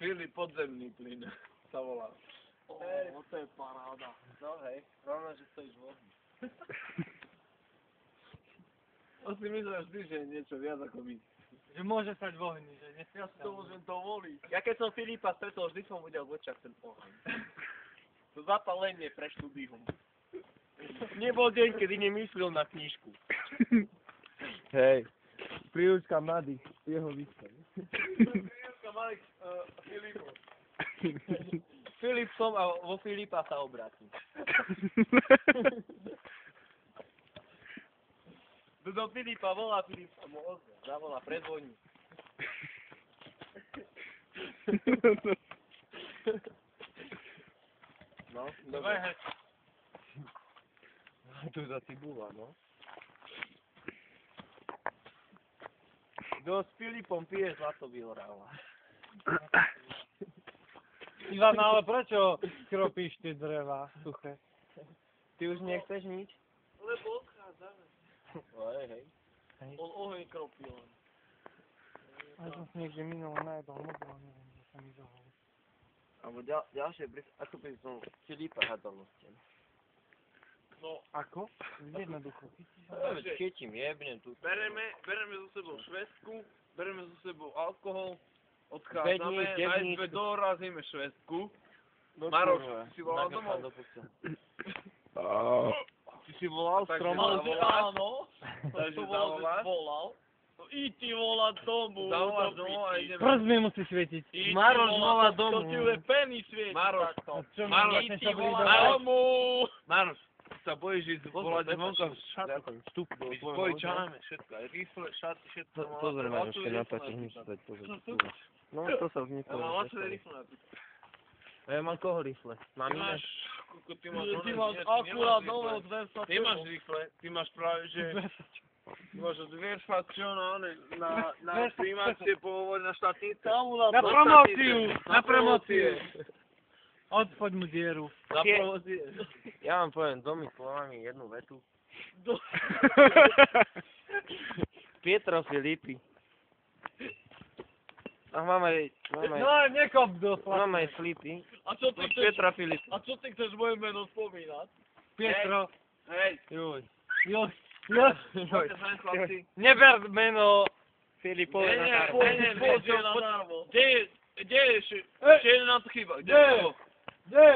Filip podzemný plyn sa volá. To je paráda. No hej, rovno, že stojíš v ohni. To si myslel vždy, že je niečo viac ako my. Že môže stať v ohni, že Ja si to nesmiel. môžem dovoliť. Ja keď som Filipa stretol, vždy som videl v očiach ten oheň. To zapálenie prešlo dýchom. Nebol deň, kedy nemyslel na knižku. Hej, príručka mladých, jeho výstav. Príručka malých Filipov. Filip som a vo Filipa sa obrátim. Do Filipa volá, Filip sa mu ozve. Zavolá, predvoní. No, dobre. Tu za cibula, no. Kto s Filipom pije, zlato vyhráva. Ivan, ale prečo kropíš tie dreva suché? Ty už nechceš nič? Lebo odchádzame. Hej. Hej. On oheň kropil. Ja som si niekde minulo najedol mobil, neviem, že sa mi zahol. Alebo ďalšie, ako by som Filipa hádal na stenu. No, Ako? Jednoducho. Keď im jebnem tu. bereme so sebou švestku, bereme so sebou alkohol, Päť dní, odchádzame, deň na dní. izbe dorazíme švestku. Do Maroš, kurva. si volal Nakopám domov? do puca. Ty si volal Tak stromom? zavoláš? Áno. Takže zavoláš? volal. No i ty volá domu. Zavoláš domov a ideme. Prst mi musí svietiť. Maroš volá domu. To ti len penny svieti. Maroš, Čo mi Maroš, vlastne ty sa volá blíža? domu. Maroš, sa bojíš ísť volať zvonka v šatu? Vstup do My tvojho spojčáme všetko, aj rifle, šaty, všetko. Pozor, A máš tu ešte na rifle to, napríklad. stať, pozor. Čo? No, to sa už Ja mám nepovedal. lačné rifle napríklad. Ja mám koho rifle? Mám Ty iné? máš, ty máš, Ty máš akurát nové od Versa. Ty máš rifle, ty máš práve, že ty máš od Versaciona na primácie pohovor na štátnice. Na promóciu! Na promóciu! Odpoď mu dieru. Na promócie. Ja vám poviem dvomi slovami jednu vetu. Pietro Filipi. A mám aj Nekop do mám aj Filipi. A čo ty No, chceš? Pietra Filipi. A čo ty chceš moje meno spomínať? Pietro. Hej, Juj. Jo. poďte sa chlapci. Neber meno Filipovi Nie, na nie, darmo. nie, Poďte nadarmo. Kde je ešte nám to chýba? Kde je to? Kde?